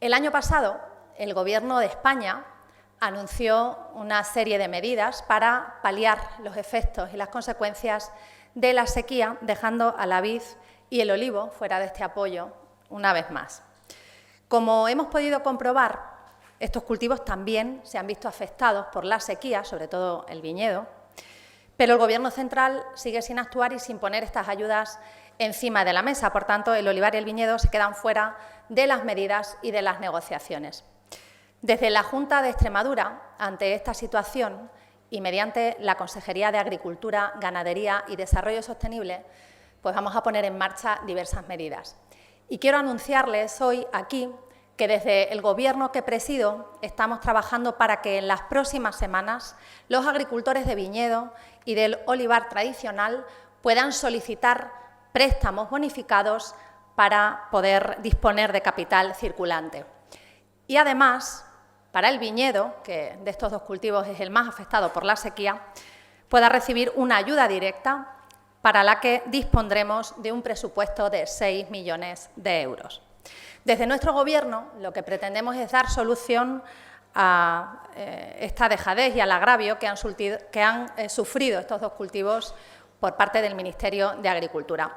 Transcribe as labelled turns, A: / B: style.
A: El año pasado, el Gobierno de España anunció una serie de medidas para paliar los efectos y las consecuencias de la sequía, dejando a la vid y el olivo fuera de este apoyo una vez más. Como hemos podido comprobar, estos cultivos también se han visto afectados por la sequía, sobre todo el viñedo, pero el Gobierno central sigue sin actuar y sin poner estas ayudas encima de la mesa. Por tanto, el olivar y el viñedo se quedan fuera de las medidas y de las negociaciones. Desde la Junta de Extremadura, ante esta situación y mediante la Consejería de Agricultura, Ganadería y Desarrollo Sostenible, pues vamos a poner en marcha diversas medidas. Y quiero anunciarles hoy aquí que desde el Gobierno que presido estamos trabajando para que en las próximas semanas los agricultores de viñedo y del olivar tradicional puedan solicitar préstamos bonificados para poder disponer de capital circulante. Y además, para el viñedo, que de estos dos cultivos es el más afectado por la sequía, pueda recibir una ayuda directa para la que dispondremos de un presupuesto de 6 millones de euros. Desde nuestro Gobierno lo que pretendemos es dar solución a esta dejadez y al agravio que han sufrido estos dos cultivos por parte del Ministerio de Agricultura.